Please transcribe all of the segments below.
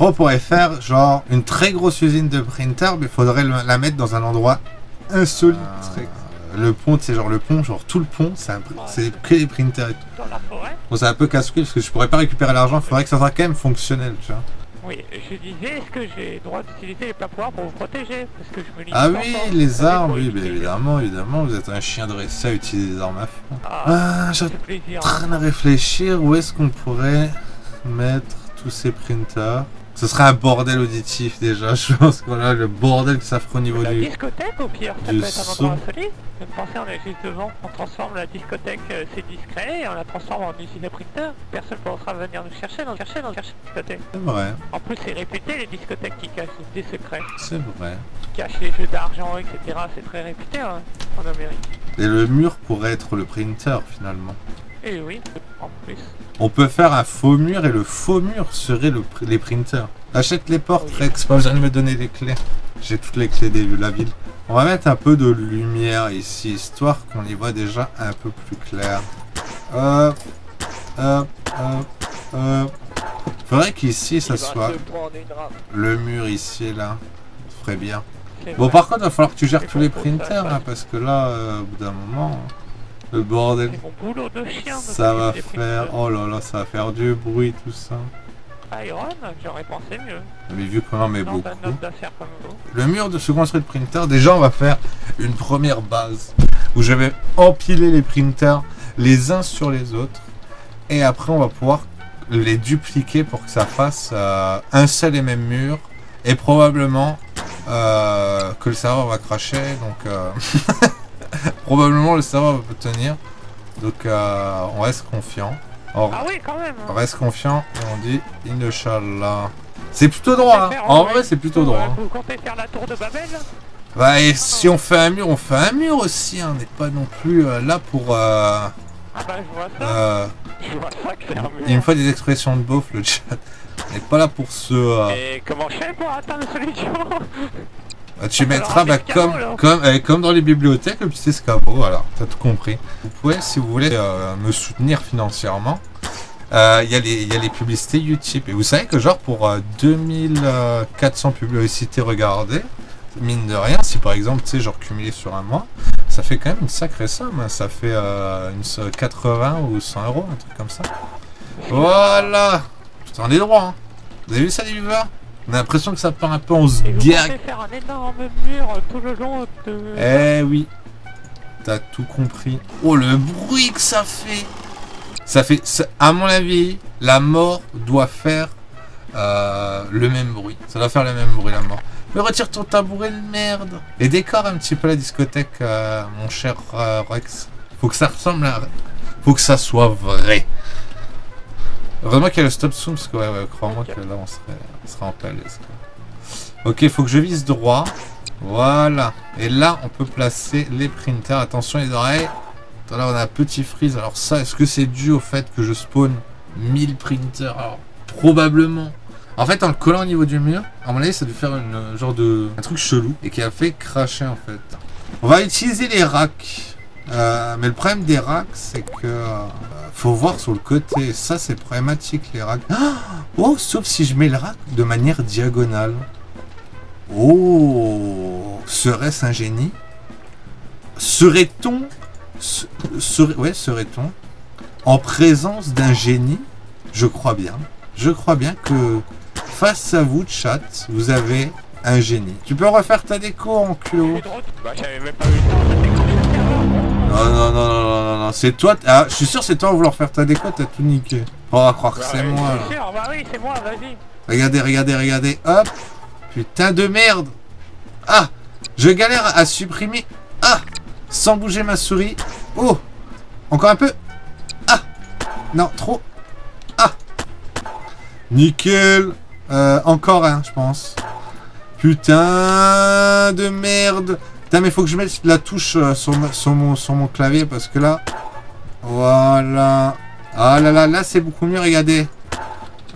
Après, on pourrait faire genre une très grosse usine de printer, mais il faudrait la mettre dans un endroit insolite. Le pont, c'est genre le pont, genre tout le pont, c'est que les printers et tout. Dans la forêt. Bon, c'est un peu casse-couille parce que je pourrais pas récupérer l'argent, il faudrait que ça soit quand même fonctionnel, tu vois. Oui, je disais, est-ce que j'ai le droit d'utiliser les plats pouvoirs pour vous protéger? Parce que je me lis Ah oui, les armes, oui, mais évidemment, vous êtes un chien dressé à utiliser des armes à feu. Ah, j'ai en train de réfléchir, où est-ce qu'on pourrait mettre tous ces printers? Ce serait un bordel auditif déjà, je pense que là, le bordel que ça fera au niveau la du... discothèque au pire, ça peut être un endroit insolite. Même penser, on est juste devant, on transforme la discothèque, c'est discret, et on la transforme en usine de printer. Personne ne pourra venir nous chercher dans la discothèque. C'est vrai. En plus, c'est réputé les discothèques qui cachent des secrets. C'est vrai. Qui cachent les jeux d'argent, etc. C'est très réputé hein, en Amérique. Et le mur pourrait être le printer finalement. Et oui, en plus. On peut faire un faux mur et le faux mur serait les printers. Achète les portes, Rex, pas besoin de me donner les clés. J'ai toutes les clés de la ville. On va mettre un peu de lumière ici, histoire qu'on y voit déjà un peu plus clair. Faudrait qu'ici ça soit le mur ici et là. Ça ferait bien. Bon, par contre, il va falloir que tu gères tous les printers, hein, parce que là, au bout d'un moment... Le bordel, ça va faire, oh là là, ça va faire du bruit tout ça. Iron, j'aurais pensé mieux. Mais vu qu'on en met beaucoup. Le mur de se construire de printer, déjà on va faire une première base où je vais empiler les printers les uns sur les autres et après on va pouvoir les dupliquer pour que ça fasse un seul et même mur et probablement que le serveur va cracher donc probablement le serveur va tenir, donc on reste confiant. Ah oui, quand même. On reste confiant et on dit Inch'Allah. C'est plutôt droit, hein. En vrai c'est plutôt droit. Vous comptez faire la tour de Babel? Bah et si on fait un mur, on fait un mur aussi, hein. On n'est pas non plus là pour... Ah bah je vois ça. Je vois ça que c'est un mur. Il me faut des expressions de beauf le chat. On n'est pas là pour ce... Et comment je fais pour atteindre la solution? Tu mettras comme dans les bibliothèques le petit escabeau, voilà, t'as tout compris. Vous pouvez, si vous voulez me soutenir financièrement, il y a les publicités YouTube. Et vous savez que genre pour 2400 publicités regardées, mine de rien, si par exemple, tu sais, genre cumulé sur un mois, ça fait quand même une sacrée somme, hein. Ça fait 80 ou 100 euros, un truc comme ça. Voilà. Putain, on est droit, hein. Vous avez vu ça les viewers? On a l'impression que ça part un peu en se gag. Faire un énorme mur tout le long de... Eh oui. T'as tout compris. Oh le bruit que ça fait. Ça fait... À mon avis, la mort doit faire le même bruit. Ça doit faire le même bruit la mort. Mais retire ton tabouret de merde. Et décore un petit peu la discothèque, mon cher Rex. Faut que ça ressemble à... Faut que ça soit vrai. Heureusement qu'il y a le stop zoom, parce que ouais, crois-moi que là on serait en palaise. Ok, il faut que je vise droit. Voilà. Et là, on peut placer les printers. Attention les oreilles. Là, on a un petit freeze. Alors ça, est-ce que c'est dû au fait que je spawn 1000 printers? Alors, probablement. En fait, en le collant au niveau du mur, à mon avis, ça a dû faire une genre de... un truc chelou. Et qui a fait cracher, en fait. On va utiliser les racks. Mais le problème des racks, c'est que... faut voir sur le côté. Ça, c'est problématique, les racks. Oh, sauf si je mets le rack de manière diagonale. Oh, serait-ce un génie? Serait-on... ouais, serait-on en présence d'un génie? Je crois bien. Je crois bien que face à vous, chat, vous avez un génie. Tu peux refaire ta déco en clos. Bah, j'avais même pas eu le temps de décorer le serveur. Non, c'est toi. Ah, je suis sûr, c'est toi à vouloir faire ta déco, t'as tout niqué. On va croire que c'est moi. Bah oui, c'est moi, vas-y. Regardez. Hop. Putain de merde. Ah, je galère à supprimer. Ah, sans bouger ma souris. Oh, encore un peu. Ah, non, trop. Ah, nickel. Encore un, je pense. Putain de merde. Putain, mais faut que je mette la touche sur mon clavier parce que là... Voilà. Ah là, c'est beaucoup mieux, regardez.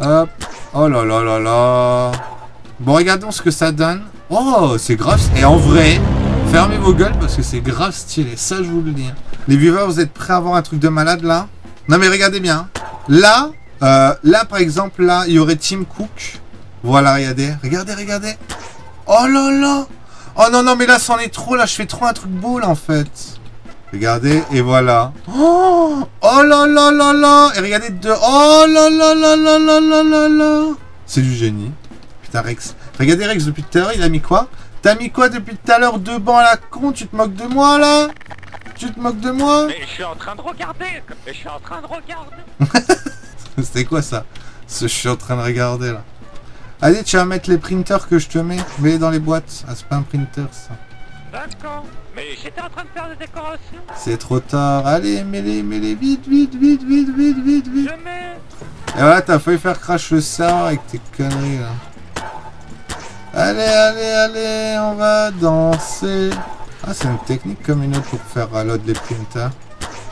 Hop. Oh là. Bon, regardons ce que ça donne. Oh, c'est grave. Et en vrai, fermez vos gueules parce que c'est grave stylé. Ça, je vous le dis. Les viewers, vous êtes prêts à avoir un truc de malade, là? Non, mais regardez bien. Là, par exemple, là, il y aurait Tim Cook. Voilà, regardez. Regardez, regardez. Oh là là. Oh non, non, mais là, c'en est trop. Là, je fais trop un truc beau, là, en fait. Regardez, et voilà. Oh, oh là là là là. Et regardez de... Oh là là là là là là là là. C'est du génie. Putain, Rex. Regardez, Rex, depuis tout à l'heure, il a mis quoi? T'as mis quoi depuis tout à l'heure? 2 bancs à la con? Tu te moques de moi, là? Tu te moques de moi? Mais je suis en train de regarder. Mais je suis en train de regarder. C'était quoi, ça? Ce je suis en train de regarder, là. Allez, tu vas mettre les printers que je te mets. Mets-les dans les boîtes. Ah, c'est pas un printer, ça. D'accord. Mais j'étais en train de faire des décorations. C'est trop tard. Allez, mets-les vite, vite, vite, vite, vite, vite, vite. Je mets. Et voilà, t'as failli faire crash le serveur avec tes conneries, là. Allez, allez, allez, on va danser. Ah, c'est une technique comme une autre pour faire load les printers.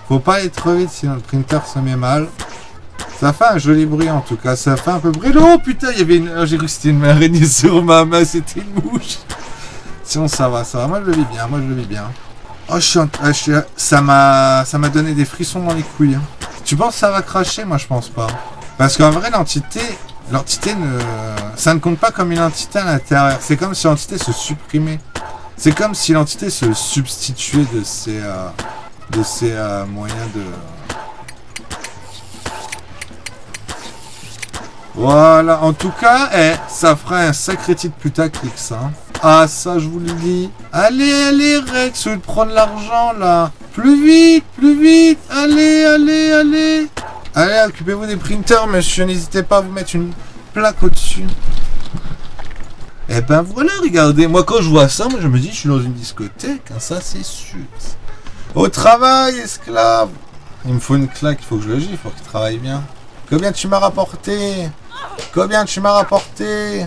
Faut pas aller trop vite, sinon le printer se met mal. Ça fait un joli bruit en tout cas, ça fait un peu bruit. Oh putain, il y avait une... Oh, j'ai cru que c'était une araignée sur ma main, c'était une mouche. Sinon ça va, moi je le vis bien, moi je le vis bien. Oh, ça m'a donné des frissons dans les couilles. Tu penses que ça va cracher? Moi je pense pas. Parce qu'en vrai l'entité ne... Ça ne compte pas comme une entité à l'intérieur. C'est comme si l'entité se supprimait. C'est comme si l'entité se substituait de ses moyens de... Voilà, en tout cas, ça ferait un sacré titre putaclic, ça. Ah, ça, je vous le dis. Allez, allez, Rex, je vais te prendre l'argent, là. Plus vite, allez, allez, allez. Allez, occupez-vous des printers, monsieur, n'hésitez pas à vous mettre une plaque au-dessus. Et ben voilà, regardez, moi quand je vois ça, moi je me dis, je suis dans une discothèque, hein, ça c'est sûr. Au travail, esclave. Il me faut une claque, il faut que je le gifle, il faut qu'il travaille bien. Combien tu m'as rapporté? Combien tu m'as rapporté?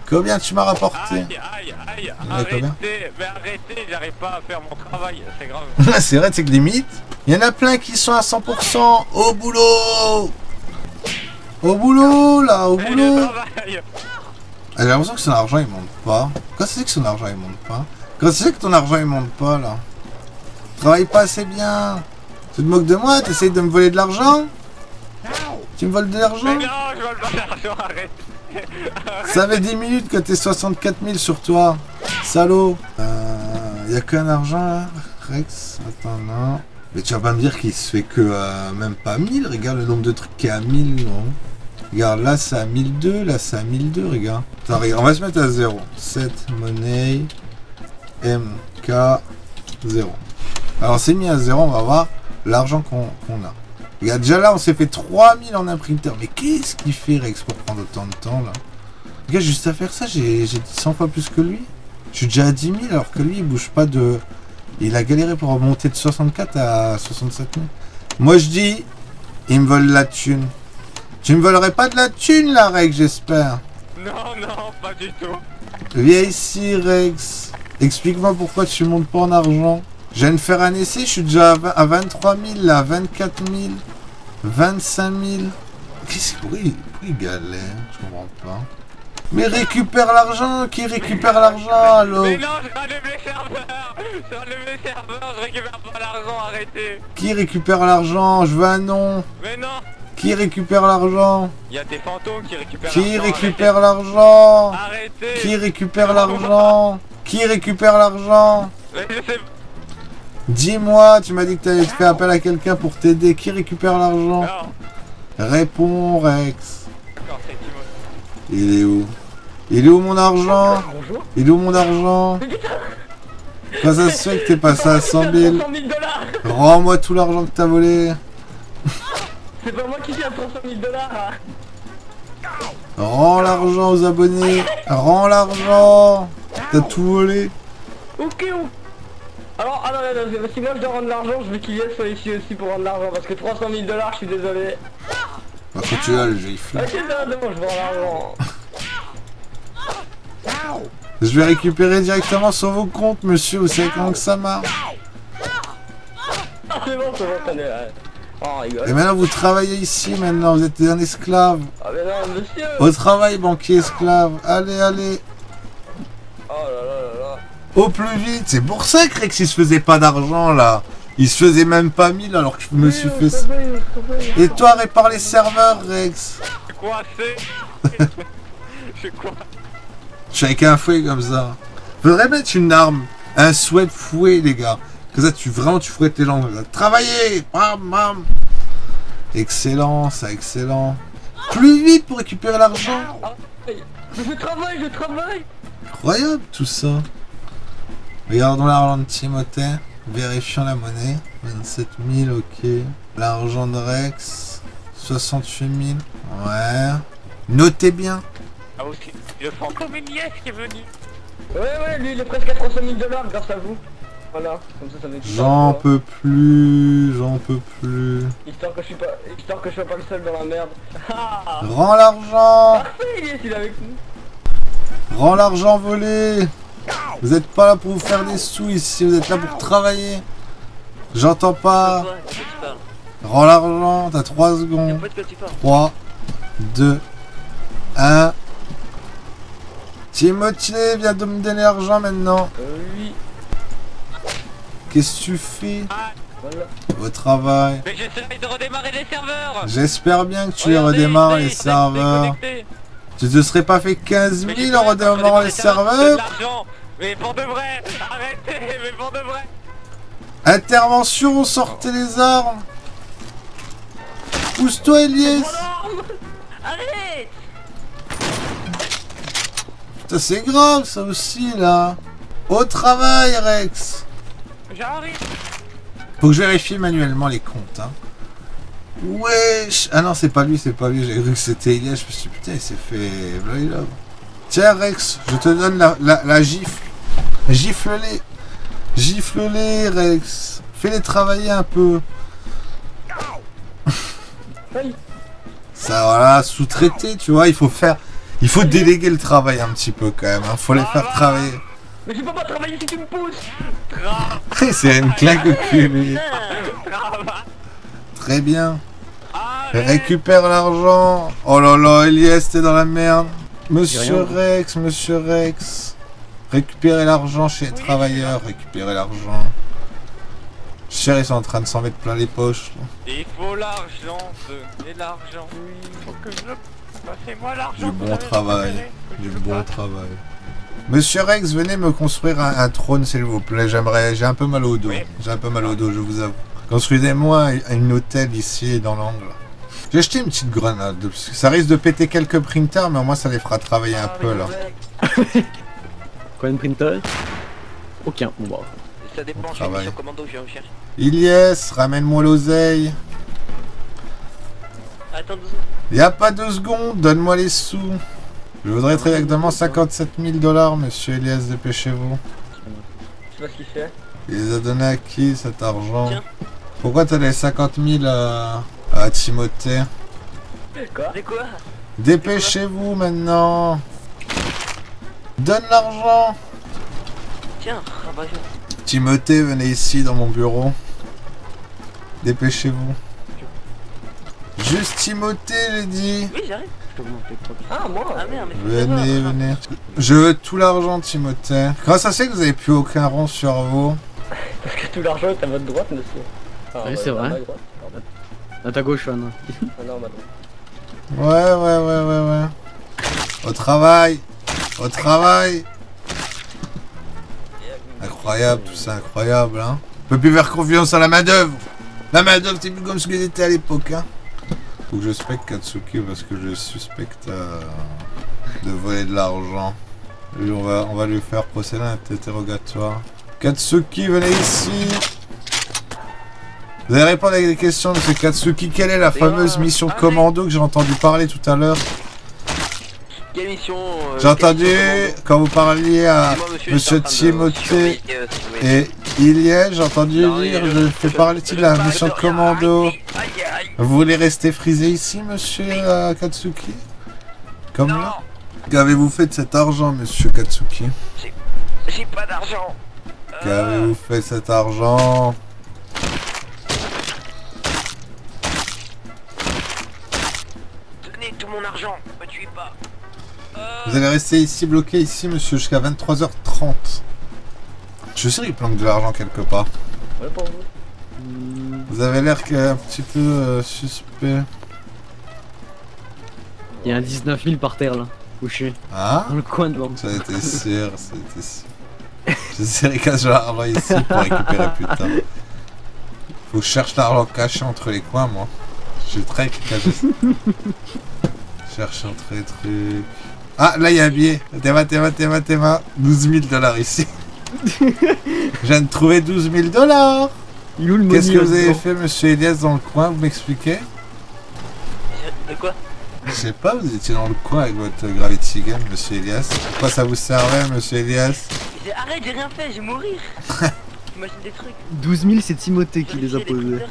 Combien tu m'as rapporté? Aïe, arrêtez, mais arrêtez, j'arrive pas à faire mon travail, c'est grave. C'est vrai, c'est que limite, il y en a plein qui sont à 100% au boulot. Au boulot, là, au boulot. J'ai l'impression que son argent il monte pas. Quand c'est que son argent il monte pas? Quand c'est que ton argent il monte pas, là? Travaille pas assez bien. Tu te moques de moi? Tu essayes de me voler de l'argent? Tu me voles de l'argent? Mais non, je vole pas d'argent, arrête. Ça fait 10 minutes que t'es 64 000 sur toi. Salaud. Y'a qu'un argent là, Rex? Attends, non. Mais tu vas pas me dire qu'il se fait que même pas 1000. Regarde le nombre de trucs qui est à 1000, non? Regarde, là c'est à 1002, là c'est à 1002, regarde. Attends, regarde, on va se mettre à 0. 7 monnaie MK 0. Alors c'est mis à 0, on va voir l'argent qu'on a. Regarde, déjà là on s'est fait 3000 en imprinter. Mais qu'est-ce qu'il fait Rex pour prendre autant de temps là? Regarde, juste à faire ça, j'ai 100 fois plus que lui. Je suis déjà à 10 000 alors que lui il bouge pas de... Il a galéré pour monter de 64 à 67 000. Moi je dis, il me vole la thune. Tu me volerais pas de la thune là, Rex, j'espère. Non, pas du tout. Viens ici, Rex. Explique-moi pourquoi tu montes pas en argent. Je viens de faire un essai, je suis déjà à 23 000 là, 24 000, 25 000. Qu'est-ce que... Pourquoi il galère? Je comprends pas. Mais récupère l'argent. Qui récupère l'argent alors? Mais non, je rallume les serveurs. Je rallume les serveurs, je récupère pas l'argent, arrêtez. Qui récupère l'argent? Je veux un nom. Mais non. Qui récupère l'argent? Il y a des fantômes qui récupèrent l'argent. Qui récupère l'argent? Arrêtez. Qui récupère l'argent? Qui récupère l'argent? Mais je sais... Dis-moi, tu m'as dit que tu avais fait appel à quelqu'un pour t'aider. Qui récupère l'argent? Non. Réponds, Rex. D'accord, c'est Timo. Il est où? Il est où mon argent? Bonjour. Il est où mon argent? Quand ça se fait que t'es passé à 100 000? Rends-moi tout l'argent que t'as volé. C'est pas moi qui suis à 300 000 $. Rends l'argent aux abonnés. Rends l'argent. T'as tout volé. Ok. Alors, si moi je dois rendre l'argent, je veux qu'il soit ici aussi pour rendre l'argent. Parce que 300 000 $, je suis désolé. Bah quand tu as le jeu, il flamme. Ok, non, je rends l'argent. Je vais récupérer directement sur vos comptes, monsieur. Vous savez comment que ça marche? C'est bon, t'en es là. Oh, rigole. Et maintenant vous travaillez ici, maintenant vous êtes un esclave. Ah mais non, monsieur. Au travail, banquier esclave. Allez, allez. Oh là là là là. Au plus vite. C'est pour ça que Rex il se faisait pas d'argent là. Il se faisait même pas 1000 alors que je me suis fait... Et toi répare les serveurs, Rex. Coincé. Je quoi? Je suis avec un fouet comme ça. Faudrait mettre une arme, un souhait de fouet, les gars. Comme ça, tu fouettes tes jambes. Travaillez, bam, bam. Excellent, ça, excellent. Plus vite pour récupérer l'argent. Je travaille. Incroyable tout ça. Regardons l'argent de Timothée. Vérifions la monnaie. 27 000, ok. L'argent de Rex. 68 000. Ouais. Notez bien. Ah aussi, le fantôme Elias qui est venu. Ouais, lui il est presque à 300 000 $ grâce à vous. Voilà, comme ça va être. J'en peux plus. Histoire que je sois pas le seul dans la merde. Ah, Rends l'argent. parfait, il est avec nous. Rends l'argent volé. Vous êtes pas là pour vous faire des sous ici, vous êtes là pour travailler. J'entends pas. Rends l'argent, t'as 3 secondes. 3, 2, 1. Timothée, viens de me donner l'argent maintenant. Oui. Qu'est-ce que tu fais? Voilà. Au travail. Mais j'essaie de redémarrer les serveurs. J'espère bien que tu Regardez, redémarres c'est- les c'est serveurs. déconnecté. Tu te serais pas fait 15 Mais 000 j'ai en pas redémarrant les c'est de serveurs? l'argent. Mais pour de vrai, arrêtez, mais pour de vrai. Intervention, sortez les armes. Pousse-toi, Elias. Arrête. Putain, c'est grave ça aussi là. Au travail, Rex. J'arrive. Faut que je vérifie manuellement les comptes. Hein. Wesh. Ah non, c'est pas lui. J'ai cru que c'était Elias. Je me suis dit, putain, il s'est fait bloody love. Tiens, Rex, je te donne la gifle. Gifle-les. Gifle-les, Rex. Fais-les travailler un peu. Ça, voilà, sous-traiter, tu vois. Il faut déléguer le travail un petit peu quand même. Hein. Faut les faire travailler. Mais je peux pas travailler si tu me pousses. C'est une claque au cul, lui. Très bien. Récupère l'argent. Oh là là, Elias, t'es dans la merde. Monsieur Rex. Récupérez l'argent chez les travailleurs. Récupérez l'argent. Cher, ils sont en train de s'en mettre plein les poches. Là. Il faut l'argent, donnez l'argent. Faut que je... Passez-moi l'argent. Du bon travail. Monsieur Rex, venez me construire un trône, s'il vous plaît. J'ai un peu mal au dos. Oui. J'ai un peu mal au dos, je vous avoue. Construisez-moi un hôtel ici, dans l'angle. J'ai acheté une petite grenade. Parce que ça risque de péter quelques printers, mais au moins ça les fera travailler un peu, là. Combien de printers? Aucun. Bon bah. Ça dépend, Bon j'ai mis travail. sur commando, je vais rechercher. Elias, ramène-moi l'oseille. Attends 2 Y a pas 2 secondes, donne-moi les sous. Je voudrais très exactement 57 000 $, monsieur Elias, dépêchez-vous. Je sais pas ce qu'il fait. Il les a donnés à qui cet argent? Tiens. Pourquoi t'as les 50 000 à Timothée? Quoi? C'est quoi? Dépêchez-vous maintenant. Donne l'argent. Tiens, rabat-jour. Timothée, venez ici dans mon bureau. Dépêchez-vous. Juste Timothée, j'ai dit. Oui, j'arrive. Ah, moi? Ah merde, mais c'est Venez. Je veux tout l'argent, Timothée. Comment ça se fait que vous avez plus aucun rond sur vous? Parce que tout l'argent est à votre droite, monsieur. Ah, Oui, c'est vrai. à ma droite. Pardon. À ta gauche, Anna. Ah non, ma droite. Ouais. Au travail. Incroyable, tout ça, incroyable, hein. On peut plus faire confiance à la main d'œuvre. La main d'œuvre, c'est plus comme ce que c'était à l'époque, hein. Faut que je specte Katsuki parce que je suspecte de voler de l'argent. Et on va lui faire procéder à un interrogatoire. Katsuki, venez ici. Vous allez répondre à des questions, monsieur Katsuki. Quelle est la fameuse mission commando que j'ai entendu parler tout à l'heure? Quelle mission J'ai entendu quand vous parliez à monsieur Timothée et Iliès, j'ai entendu dire, je fais partie de la mission de commando. Vous voulez rester frisé ici, monsieur Katsuki? Comme là? Qu'avez-vous fait de cet argent, monsieur Katsuki? J'ai pas d'argent. Qu'avez-vous fait de cet argent? Donnez tout mon argent, me tuez pas. Vous allez rester ici, bloqué ici, monsieur, jusqu'à 23h30. Je suis sûr qu'il planque de l'argent quelque part. Ouais, pour vous. Vous avez l'air un petit peu suspect. Il y a un 19 000 par terre là. Couché. Ah, Dans le coin devant. c'était sûr, c'était sûr. J'essaierai de cacher l'argent ici pour récupérer plus tard. Faut que je cherche l'argent caché entre les coins, moi. Je suis très caché. Cherche entre les trucs. Ah, là, il y a un billet. Théma. 12 000 $ ici. Je viens de trouver 12 000 $. Il est où le money? Qu'est-ce que vous avez fait, monsieur Elias, dans le coin? Vous m'expliquez? De quoi? Je sais pas, vous étiez dans le coin avec votre Gravity Gun, monsieur Elias. Pourquoi ça vous servait, monsieur Elias? Arrête, j'ai rien fait, je vais mourir. T'imagines des trucs? 12 000, c'est Timothée qui les a posés.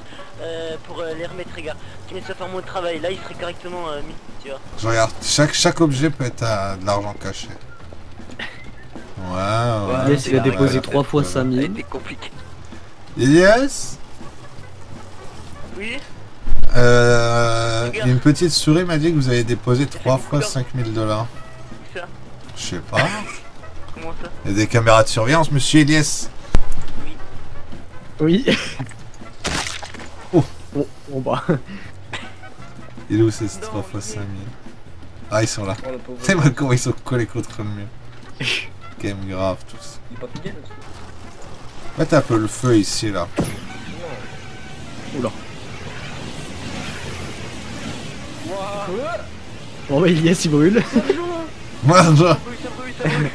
Pour les remettre, regarde. Tu mets ça faire mon travail, là il serait correctement mis, tu vois. Je regarde, chaque objet peut être de l'argent caché. Ouais. Elias, il a déposé 3 fois 5 000. C'était compliqué. Elias? Oui? Une petite souris m'a dit que vous avez déposé 3 fois 5 000 $. Ça? Je sais pas. Comment ça? Il y a des caméras de surveillance, monsieur Elias. Oui. Oh. Bon bah. Il est où ces 3 fois 5 000? Ah, ils sont là. Oh, le pauvre. C'est moi comment ils sont collés contre le mur. Game grave tous. Il est pas fidèle, là. Mets un peu le feu ici là. Oula. Bon bah Elias il brûle. Moi je... Ça brûle.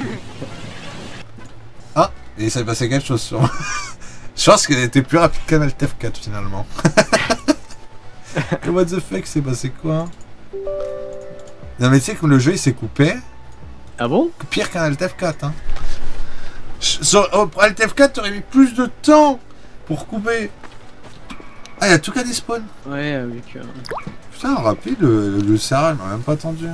Ah, il s'est passé quelque chose sur moi. Je pense qu'elle était plus rapide qu'un Alt F4 finalement. What the fuck, c'est passé quoi? Non mais tu sais que le jeu il s'est coupé. Ah bon? Pire qu'un Alt F4 hein. Sur Alt F4 t'aurais mis plus de temps pour couper. Ah, il y a tout qu'à despawn. Ouais avec... Putain, rapide, le serrage m'a même pas attendu.